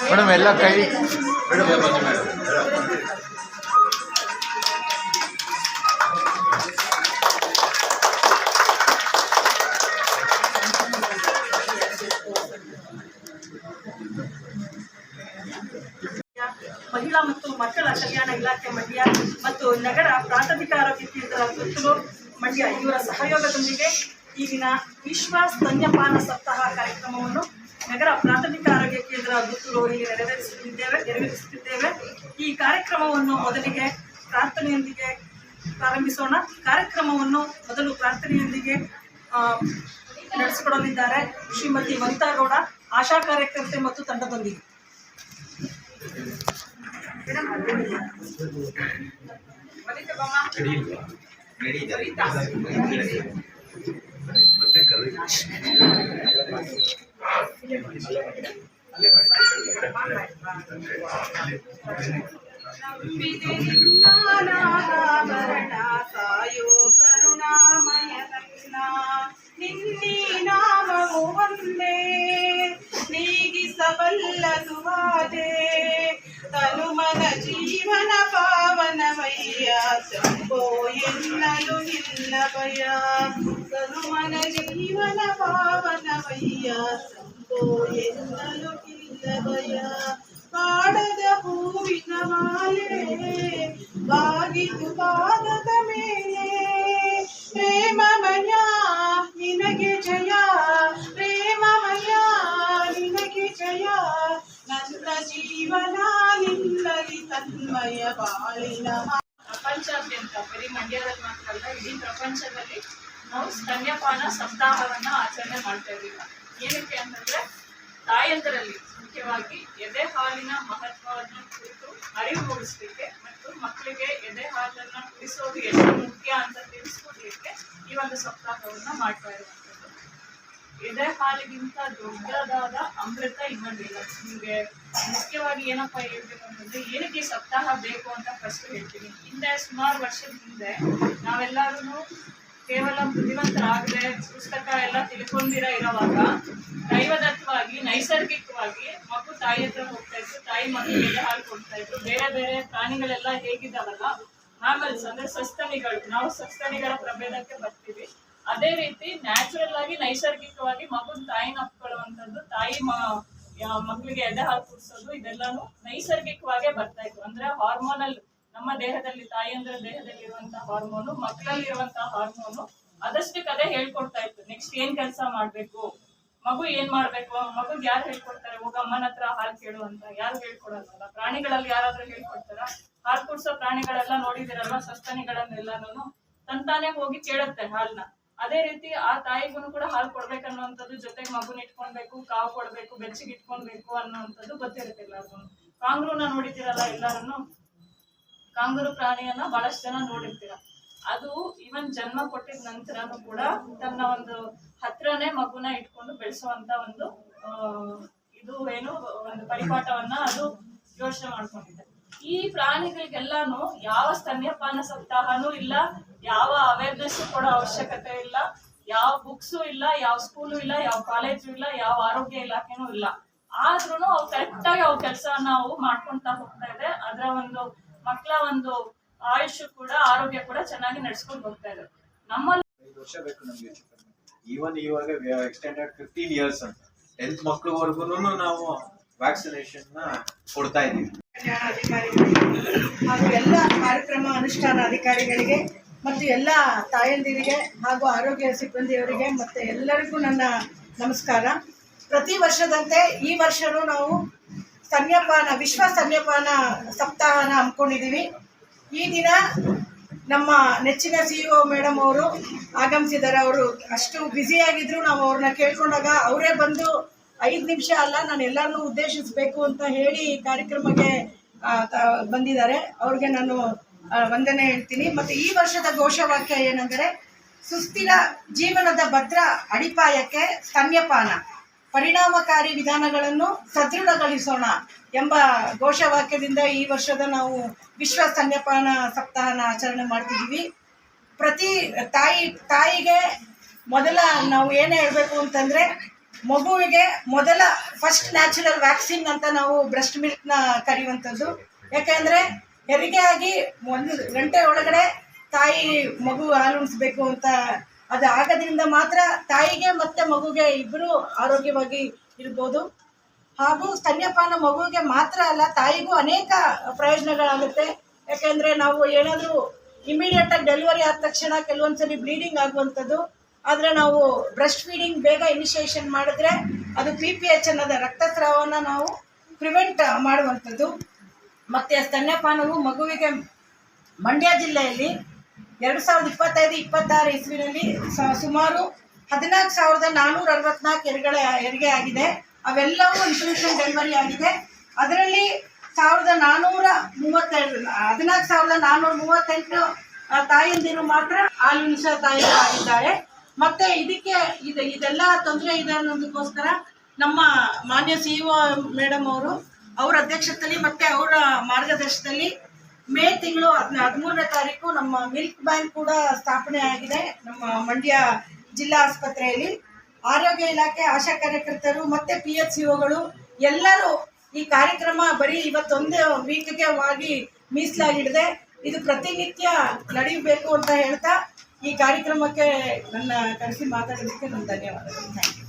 Madam ಎಲ್ಲ ಕೈ ಮಹಿಳಾ ಮತ್ತು ಮಕ್ಕಳ ಕಲ್ಯಾಣ ಇಲಾಖೆ ಮಂಡ್ಯ ಮತ್ತು ನಗರ ಪ್ರಾಥಮಿಕ ಆರೋಗ್ಯ ಕೇಂದ್ರ ಪುತ್ತೂರು ಮಂಡ್ಯ ಇವರ ಸಹಯೋಗದೊಂದಿಗೆ ಈ ದಿನ ವಿಶ್ವ ಸ್ತನ್ಯಪಾನ ಸಪ್ತಾಹ ಕಾರ್ಯಕ್ರಮವನ್ನು ನಗರ ಪ್ರಾಥಮಿಕ ಆರೋಗ್ಯ ಕೇಂದ್ರ ಪುತ್ತೂರಿಗೆ ನೆರವೇರಿಸುತ್ತಿದ್ದೇವೆ. ಈ ಕಾರ್ಯಕ್ರಮವನ್ನು ಮೊದಲಿಗೆ ಪ್ರಾರ್ಥನೆಯೊಂದಿಗೆ ಪ್ರಾರಂಭಿಸೋಣ. ಕಾರ್ಯಕ್ರಮವನ್ನು ಮೊದಲು ಪ್ರಾರ್ಥನೆಯೊಂದಿಗೆ ನಡೆಸಿಕೊಡಲಿದ್ದಾರೆ ಶ್ರೀಮತಿ ವನಿತಾಗೌಡ, ಆಶಾ ಕಾರ್ಯಕರ್ತೆ ಮತ್ತು ತಂಡದೊಂದಿಗೆ. ಸಾಯೋ ಕರುಣಾಮಯ ನಿನ್ನೆ ನಾಮವು ಒಂದೇ ನೀಗಿಸಬಲ್ಲದು ವಾದೆ ತನುಮನ ಜೀವನ ಪಾವನವಯ್ಯ ಶಂಭೋ ಎನ್ನಲು ನಿನ್ನ ಭಯ ತನುಮನ ಜೀವನ ಪಾವನವಯ್ಯ ಶಂಭೋ ಎನ್ನಲು ನಿನ್ನ ಭಯ ಪಾಡದ ಹೂವಿನ ಮಾಲೆ ಬಾಗಿತು ಪಾದದ ಮೇಲೆ ಪ್ರೇಮಮಯ ನಿನಗೆ ಜಯ ಪ್ರೇಮಮಯ ನಿನಗೆ ಜಯ ನನ್ನ ಜೀವನ ನಿನ್ನಲಿ ತನ್ಮಯ ಬಾಳಿನ. ಪ್ರಪಂಚಾದ್ಯಂತ ಬರೀ ಮಂಡ್ಯದಲ್ಲಿ ಮಾತ್ರ ಅಲ್ಲ, ಇಡೀ ಪ್ರಪಂಚದಲ್ಲಿ ನಾವು ಸ್ತನ್ಯಪಾನ ಸಪ್ತಾಹವನ್ನ ಆಚರಣೆ ಮಾಡ್ತಾ ಇದ್ದೀವಿ. ಏನಕ್ಕೆ ಅಂತಂದ್ರೆ ತಾಯಂದರಲ್ಲಿ ಮುಖ್ಯವಾಗಿ ಎದೆ ಹಾಲಿನ ಮಹತ್ವವನ್ನು ಕುರಿತು ಅರಿವು ಮೂಡಿಸ್ಲಿಕ್ಕೆ ಮತ್ತು ಮಕ್ಕಳಿಗೆ ಎದೆ ಹಾಲನ್ನ ಕುಡಿಸೋದು ಎಷ್ಟು ಮುಖ್ಯ ಅಂತ ತಿಳಿಸ್ಕೊಡ್ಲಿಕ್ಕೆ ಈ ಒಂದು ಸಪ್ತಾಹವನ್ನ ಮಾಡ್ತಾ ಇರುವಂಥದ್ದು. ಎದೆ ಹಾಲಿಗಿಂತ ದೊಡ್ಡದಾದ ಅಮೃತ ಇನ್ನೊಂದಿಲ್ಲ. ನಿಮಗೆ ಮುಖ್ಯವಾಗಿ ಏನಪ್ಪಾ ಹೇಳ್ಬೇಕು ಅಂತಂದ್ರೆ ಏನಕ್ಕೆ ಈ ಸಪ್ತಾಹ ಬೇಕು ಅಂತ ಫಸ್ಟ್ ಹೇಳ್ತೀನಿ. ಹಿಂದೆ ಸುಮಾರು ವರ್ಷದ ಹಿಂದೆ ನಾವೆಲ್ಲರೂ ಕೇವಲ ಬುದ್ಧಿವಂತರಾಗದೆ ಪುಸ್ತಕ ಎಲ್ಲ ತಿಳ್ಕೊಂಡಿರ ಇರೋವಾಗ ದೈವದತ್ತವಾಗಿ ನೈಸರ್ಗಿಕವಾಗಿ ಮಗು ತಾಯಿ ಹತ್ರ ಹೋಗ್ತಾ ಇತ್ತು, ತಾಯಿ ಮಗುವಿಗೆ ಹಾಲು ಕೊಡ್ತಾ ಇದ್ರು. ಬೇರೆ ಬೇರೆ ಪ್ರಾಣಿಗಳೆಲ್ಲ ಹೇಗಿದ್ದಾವಲ್ಲ ಮ್ಯಾಮಲ್ಸ್ ಅಂದ್ರೆ ಸಸ್ತನಿಗಳು, ನಾವು ಸಸ್ತನಿಗಳ ಪ್ರಭೇದಕ್ಕೆ ಬರ್ತೀವಿ. ಅದೇ ರೀತಿ ನ್ಯಾಚುರಲ್ ಆಗಿ ನೈಸರ್ಗಿಕವಾಗಿ ಮಗುನ ತಾಯಿನ ಅಪ್ಕೊಳ್ಳುವಂಥದ್ದು, ತಾಯಿ ಮಕ್ಕಳಿಗೆ ಎದೆ ಹಾಲು ಕುಡಿಸೋದು, ಇದೆಲ್ಲಾನು ನೈಸರ್ಗಿಕವಾಗೇ ಬರ್ತಾ ಇತ್ತು. ಅಂದ್ರೆ ಹಾರ್ಮೋನಲ್ ನಮ್ಮ ದೇಹದಲ್ಲಿ ತಾಯಿಯಂದ್ರ ದೇಹದಲ್ಲಿ ಇರುವಂತಹ ಹಾರ್ಮೋನು ಮಕ್ಕಳಲ್ಲಿ ಇರುವಂತಹ ಹಾರ್ಮೋನು ಅದಷ್ಟಕ್ಕೆ ಅದೇ ಹೇಳ್ಕೊಡ್ತಾ ಇತ್ತು. ನೆಕ್ಸ್ಟ್ ಏನ್ ಕೆಲಸ ಮಾಡ್ಬೇಕು, ಮಗು ಏನ್ ಮಾಡ್ಬೇಕು, ಮಗುಗ್ ಯಾರು ಹೇಳ್ಕೊಡ್ತಾರೆ, ಹೋಗ ಅಮ್ಮನ ಹತ್ರ ಹಾಲು ಕೇಳು ಅಂತ ಯಾರು ಹೇಳ್ಕೊಡಲ್ಲ. ಪ್ರಾಣಿಗಳಲ್ಲಿ ಯಾರಾದ್ರೂ ಹೇಳ್ಕೊಡ್ತಾರ? ಹಾಲು ಕುಡ್ಸೋ ಪ್ರಾಣಿಗಳೆಲ್ಲ ನೋಡಿದಿರಲ್ವಾ, ಸಸ್ತನಿಗಳನ್ನೆಲ್ಲಾನು ತಂತಾನೆ ಹೋಗಿ ಕೇಳುತ್ತೆ ಹಾಲ್ನ. ಅದೇ ರೀತಿ ಆ ತಾಯಿಗೂ ಕೂಡ ಹಾಲು ಕೊಡ್ಬೇಕನ್ನುವಂಥದ್ದು, ಜೊತೆಗೆ ಮಗುನ ಇಟ್ಕೊಳ್ಬೇಕು, ಕಾವು ಕೊಡ್ಬೇಕು, ಬೆಚ್ಚಿಗೆ ಇಟ್ಕೊಳ್ಬೇಕು ಅನ್ನುವಂಥದ್ದು ಗೊತ್ತಿರುತ್ತೆ ಎಲ್ಲಾರ್ಗು. ಕಾಂಗ್ರೂನ ನೋಡಿದಿರಲ್ಲ ಎಲ್ಲಾರು, ಕಾಂಗರು ಪ್ರಾಣಿಯನ್ನ ಬಹಳಷ್ಟು ಜನ ನೋಡಿರ್ತೀರ. ಅದು ಇವನ್ ಜನ್ಮ ಕೊಟ್ಟಿದ ನಂತರನು ಕೂಡ ತನ್ನ ಒಂದು ಹತ್ರನೇ ಮಗುನ ಇಟ್ಕೊಂಡು ಬೆಳೆಸುವಂತ ಒಂದು ಇದು ಏನು ಒಂದು ಪರಿಪಾಠವನ್ನ ಅದು ಯೋಚನೆ ಮಾಡ್ಕೊಂಡಿದೆ. ಈ ಪ್ರಾಣಿಗಳಿಗೆಲ್ಲಾನು ಯಾವ ಸ್ತನ್ಯಪಾನ ಸಪ್ತಾಹನೂ ಇಲ್ಲ, ಯಾವ ಅವೇರ್ನೆಸ್ ಕೊಡೋ ಅವಶ್ಯಕತೆ ಇಲ್ಲ, ಯಾವ ಬುಕ್ಸು ಇಲ್ಲ, ಯಾವ ಸ್ಕೂಲು ಇಲ್ಲ, ಯಾವ ಕಾಲೇಜು ಇಲ್ಲ, ಯಾವ ಆರೋಗ್ಯ ಇಲಾಖೆನೂ ಇಲ್ಲ. ಆದ್ರೂ ಅವು ಕರೆಕ್ಟ್ ಆಗಿ ಅವ್ ಕೆಲಸವನ್ನ ಅವು ಮಾಡ್ಕೊಂತ ಹೋಗ್ತಾ ಇದೆ. ಅದರ ಒಂದು ಮಕ್ಕಳ ಒಂದು ಆಯುಷ್ ಕೂಡ ಆರೋಗ್ಯ ಕೂಡ ಚೆನ್ನಾಗಿ ನಡ್ಸ್ಕೊಂಡು ಹೋಗ್ತಾ ಇದೆ. ನಮ್ಮಲ್ಲಿ 5 ವರ್ಷ ಬೇಕು ನಮ್ಗೆ. ಈವನ್ ಇವಾಗ ಎಕ್ಸ್ಟೆಂಡೆಡ್ 15 years ಅಂತ 10th ಮಕ್ಕಳವರೆಗೂ ನಾವು ವ್ಯಾಕ್ಸಿನೇಷನ್ ನ ಕೊಡ್ತಾ ಇದ್ದೀವಿ. ಹಾಗೂ ಎಲ್ಲ ಕಾರ್ಯಕ್ರಮ ಅನುಷ್ಠಾನ ಅಧಿಕಾರಿಗಳಿಗೆ ಮತ್ತು ಎಲ್ಲ ತಾಯಂದಿರಿಗೆ ಹಾಗೂ ಆರೋಗ್ಯ ಸಿಬ್ಬಂದಿಯವರಿಗೆ ಮತ್ತೆ ಎಲ್ಲರಿಗೂ ನನ್ನ ನಮಸ್ಕಾರ. ಪ್ರತಿ ವರ್ಷದಂತೆ ಈ ವರ್ಷವೂ ನಾವು ವಿಶ್ವ ಸ್ತನ್ಯಪಾನ ಸಪ್ತಾಹನ ಹಮ್ಮಿಕೊಂಡಿದ್ದೀವಿ. ಈ ದಿನ ನಮ್ಮ ನೆಚ್ಚಿನ CEO ಮೇಡಮ್ ಅವರು ಆಗಮಿಸಿದ್ದಾರೆ. ಅವರು ಅಷ್ಟು ಬ್ಯುಸಿಯಾಗಿದ್ರು ನಾವು ಅವ್ರನ್ನ ಕೇಳ್ಕೊಂಡಾಗ ಅವರೇ ಬಂದು 5 ನಿಮಿಷ ಅಲ್ಲ, ನಾನು ಎಲ್ಲರನ್ನೂ ಉದ್ದೇಶಿಸಬೇಕು ಅಂತ ಹೇಳಿ ಈ ಕಾರ್ಯಕ್ರಮಕ್ಕೆ ಬಂದಿದ್ದಾರೆ. ಅವ್ರಿಗೆ ನಾನು ವಂದನೆ ಹೇಳ್ತೀನಿ. ಮತ್ತು ಈ ವರ್ಷದ ಘೋಷವಾಕ್ಯ ಏನೆಂದರೆ, ಸುಸ್ಥಿರ ಜೀವನದ ಭದ್ರ ಅಡಿಪಾಯಕ್ಕೆ ಸ್ತನ್ಯಪಾನ, ಪರಿಣಾಮಕಾರಿ ವಿಧಾನಗಳನ್ನು ಸದೃಢಗೊಳಿಸೋಣ ಎಂಬ ಘೋಷವಾಕ್ಯದಿಂದ ಈ ವರ್ಷದ ನಾವು ವಿಶ್ವ ಸ್ತನ್ಯಪಾನ ಸಪ್ತಾಹನ ಆಚರಣೆ ಮಾಡ್ತಿದ್ದೀವಿ. ಪ್ರತಿ ತಾಯಿಗೆ ಮೊದಲ ನಾವು ಏನೇ ಹೇಳಬೇಕು ಅಂತಂದರೆ, ಮಗುವಿಗೆ ಮೊದಲ ಫಸ್ಟ್ ನ್ಯಾಚುರಲ್ ವ್ಯಾಕ್ಸಿನ್ ಅಂತ ನಾವು ಬ್ರೆಸ್ಟ್ ಮಿಲ್ಕ್ನ ಕರೆಯುವಂಥದ್ದು. ಯಾಕೆಂದರೆ ಹೆರಿಗೆ ಆಗಿ 1 ಗಂಟೆ ಒಳಗಡೆ ತಾಯಿ ಮಗು ಹಾಲು ಉಣಿಸ್ಬೇಕು ಅಂತ, ಅದು ಆಗೋದ್ರಿಂದ ಮಾತ್ರ ತಾಯಿಗೆ ಮತ್ತು ಮಗುಗೆ ಇಬ್ಬರು ಆರೋಗ್ಯವಾಗಿ ಇರ್ಬೋದು. ಹಾಗೂ ಸ್ತನ್ಯಪಾನ ಮಗುವಿಗೆ ಮಾತ್ರ ಅಲ್ಲ, ತಾಯಿಗೂ ಅನೇಕ ಪ್ರಯೋಜನಗಳಾಗುತ್ತೆ. ಯಾಕೆಂದರೆ ನಾವು ಏನಾದರೂ ಇಮಿಡಿಯೇಟಾಗಿ ಡೆಲಿವರಿ ಆದ ತಕ್ಷಣ ಕೆಲವೊಂದ್ಸಲಿ ಬ್ಲೀಡಿಂಗ್ ಆಗುವಂಥದ್ದು. ಆದರೆ ನಾವು ಬ್ರೆಸ್ಟ್ ಫೀಡಿಂಗ್ ಬೇಗ ಇನಿಷಿಯೇಷನ್ ಮಾಡಿದ್ರೆ ಅದು PPH ಅನ್ನೋದ ರಕ್ತಸ್ರಾವವನ್ನು ನಾವು ಪ್ರಿವೆಂಟ್ ಮಾಡುವಂಥದ್ದು. ಮತ್ತು ಸ್ತನ್ಯಪಾನವು ಮಗುವಿಗೆ ಮಂಡ್ಯ ಜಿಲ್ಲೆಯಲ್ಲಿ 2025-26 ಇಸ್ವಿನಲ್ಲಿ ಸುಮಾರು 14,464 ಹೆರಿಗೆ ಆಗಿದೆ. ಅವೆಲ್ಲವೂ ಇನ್ಕ್ಲೂಷನ್ ಡೆಲಿವರಿ ಆಗಿದೆ. ಅದರಲ್ಲಿ 1438 ತಾಯಂದಿರು ಮಾತ್ರ ಹಾಲುಣಿಸ ತಾಯಿಗಳಾಗಿದ್ದಾರೆ. ಮತ್ತು ಇದೆಲ್ಲ ತೊಂದರೆ ಇದೆ ಅನ್ನೋದಕ್ಕೋಸ್ಕರ ನಮ್ಮ ಮಾನ್ಯ CEO ಮೇಡಮ್ ಅವರ ಅಧ್ಯಕ್ಷತೆಯಲ್ಲಿ ಮತ್ತು ಅವರ ಮಾರ್ಗದರ್ಶನದಲ್ಲಿ ಮೇ ತಿಂಗಳು 13ನೇ ತಾರೀಕು ನಮ್ಮ ಮಿಲ್ಕ್ ಬ್ಯಾಂಕ್ ಕೂಡ ಸ್ಥಾಪನೆ ಆಗಿದೆ ನಮ್ಮ ಮಂಡ್ಯ ಜಿಲ್ಲಾ ಆಸ್ಪತ್ರೆಯಲ್ಲಿ. ಆರೋಗ್ಯ ಇಲಾಖೆ, ಆಶಾ ಕಾರ್ಯಕರ್ತರು ಮತ್ತು PHCOಗಳು ಎಲ್ಲರೂ ಈ ಕಾರ್ಯಕ್ರಮ ಬರೀ ಇವತ್ತೊಂದೇ ವೀಕ್ಗೆ ಮೀಸಲಾಗಿಡದೆ ಇದು ಪ್ರತಿನಿತ್ಯ ನಡೆಯಬೇಕು ಅಂತ ಹೇಳ್ತಾ ಈ ಕಾರ್ಯಕ್ರಮಕ್ಕೆ ನನ್ನ ಕರೆಸಿ ಮಾತಾಡೋದಕ್ಕೆ ನನ್ನ ಧನ್ಯವಾದಗಳು. Thank you.